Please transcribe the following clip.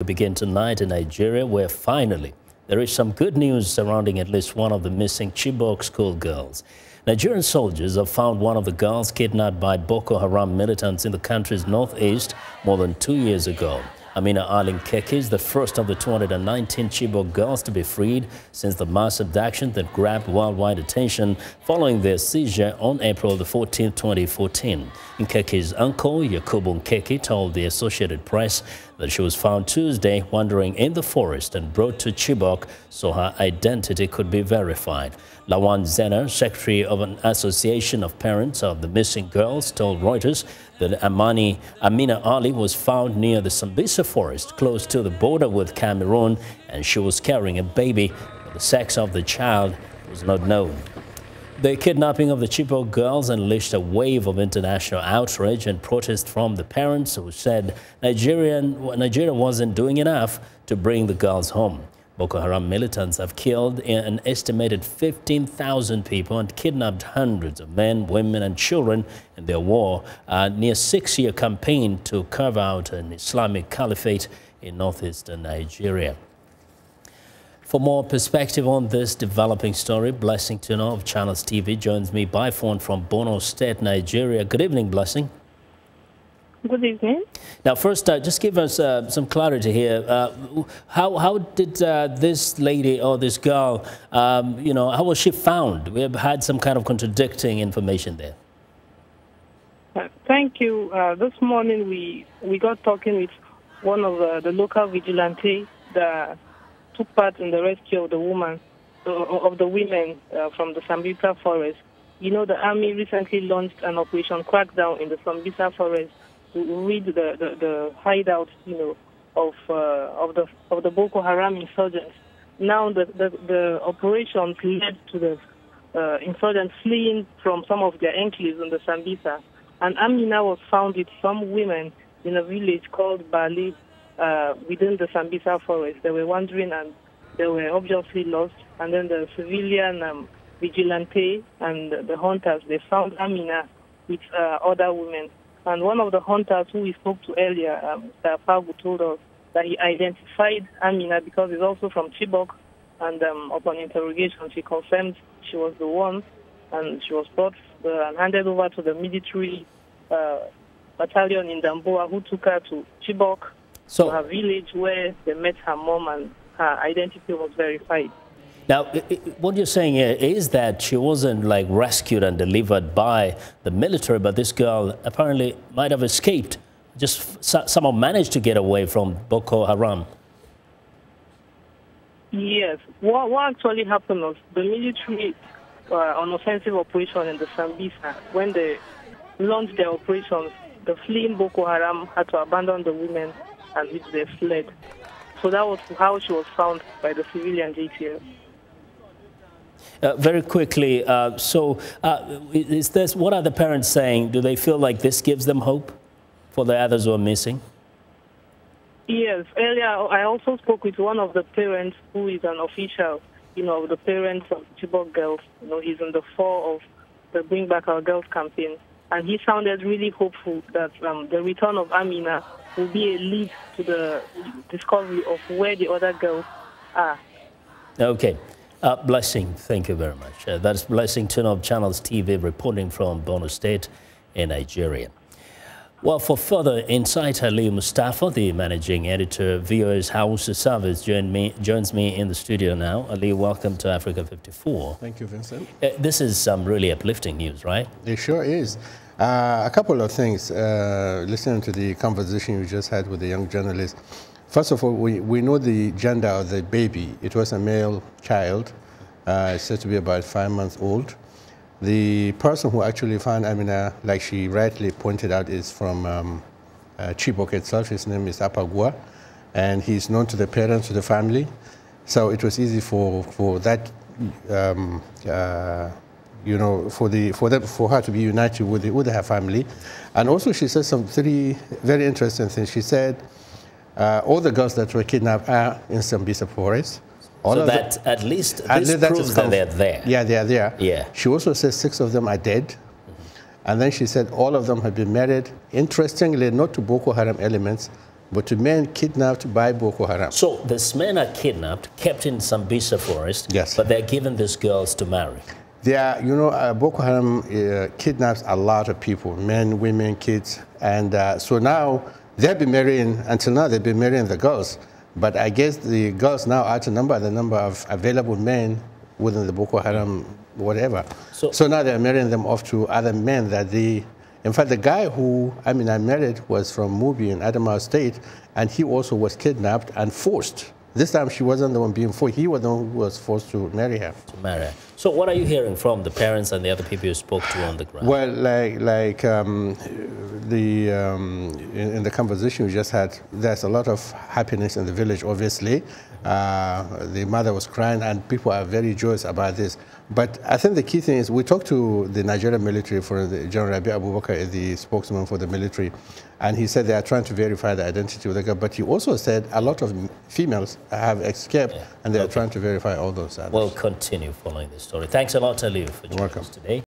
We begin tonight in Nigeria, where finally there is some good news surrounding at least one of the missing Chibok schoolgirls. Nigerian soldiers have found one of the girls kidnapped by Boko Haram militants in the country's northeast more than 2 years ago. Amina Ali Nkeki is the first of the 219 Chibok girls to be freed since the mass abduction that grabbed worldwide attention following their seizure on April the 14th, 2014. Nkeki's uncle, Yakubu Nkeki, told the Associated Press that she was found Tuesday wandering in the forest and brought to Chibok so her identity could be verified. Lawan Zena, secretary of an association of parents of the missing girls, told Reuters that Amina Ali was found near the Sambisa forest close to the border with Cameroon, and she was carrying a baby, but the sex of the child was not known. The kidnapping of the Chibok girls unleashed a wave of international outrage and protest from the parents who said Nigeria wasn't doing enough to bring the girls home. Boko Haram militants have killed an estimated 15,000 people and kidnapped hundreds of men, women and children in their near 6-year campaign to carve out an Islamic caliphate in northeastern Nigeria. For more perspective on this developing story, Blessing Tuno of Channels TV joins me by phone from Borno State, Nigeria. Good evening, Blessing. Good evening. Now, first, just give us some clarity here. How did this lady or this girl, how was she found? We have had some kind of contradicting information there. Thank you. This morning we got talking with one of the local vigilantes that took part in the rescue of the women from the Sambisa forest. You know, the army recently launched an operation crackdown in the Sambisa forest to rid the hideout, of the Boko Haram insurgents. Now the operations led to the insurgents fleeing from some of their enclaves in the Sambisa, and Amina was found with some women in a village called Bali within the Sambisa forest. They were wandering and they were obviously lost. And then the civilian vigilante and the hunters, they found Amina with other women. And one of the hunters who we spoke to earlier, Mr. Pagu, told us that he identified Amina because he's also from Chibok. And upon interrogation, she confirmed she was the one, and she was brought and handed over to the military battalion in Damboa, who took her to Chibok, to her village, where they met her mom, and her identity was verified. Now, what you're saying here is that she wasn't like rescued and delivered by the military, but this girl apparently might have escaped, just somehow managed to get away from Boko Haram. Yes. What actually happened was the military, on offensive operation in the Sambisa, when they launched their operations, the fleeing Boko Haram had to abandon the women, and which they fled. So that was how she was found by the civilian JTF. Very quickly, is this, what are the parents saying? Do they feel like this gives them hope for the others who are missing? Yes. Earlier, I also spoke with one of the parents who is an official, of the parents of Chibok girls. He's in the fore of the Bring Back Our Girls campaign. And he sounded really hopeful that the return of Amina will be a lead to the discovery of where the other girls are. Okay. Blessing, thank you very much. That's Blessing Tuno of Channels TV reporting from Borno State in Nigeria. Well, for further insight, Ali Mustafa, the managing editor of VOA's House Service, joins me in the studio now. Ali, welcome to Africa 54. Thank you, Vincent. This is some really uplifting news, right? It sure is. A couple of things, listening to the conversation you just had with the young journalist. First of all, we know the gender of the baby. It was a male child, said to be about 5 months old. The person who actually found Amina, like she rightly pointed out, is from Chibok itself. His name is Apagua, and he's known to the parents, to the family. So it was easy for that, for her to be united with her family. And also she said some 3 very interesting things. She said, all the girls that were kidnapped are in Sambisa forest. So that at least proves that they're there. Yeah, they are there. Yeah. She also says 6 of them are dead. And then she said all of them have been married, interestingly, not to Boko Haram elements, but to men kidnapped by Boko Haram. So these men are kidnapped, kept in Sambisa forest, Yes. but they're given these girls to marry. They are, Boko Haram kidnaps a lot of people, men, women, kids, and so now they've been marrying, until now they've been marrying the girls, but I guess the girls now outnumber the number of available men within the Boko Haram, whatever. So now they're marrying them off to other men that they, in fact, the guy who, I married was from Mubi in Adamawa State, and he also was kidnapped and forced. This time she wasn't the one being forced, he was the one who was forced to marry her. To marry her. So what are you hearing from the parents and the other people you spoke to on the ground? Well, in the conversation we just had, there's a lot of happiness in the village, obviously. The mother was crying and people are very joyous about this. But I think the key thing is we talked to the Nigerian military, for the General Rabi Abubakar is the spokesman for the military, and he said they are trying to verify the identity of the girl. But he also said a lot of females have escaped and they are trying to verify all those others. We'll continue following this story. Thanks a lot, Aliu, for joining us today.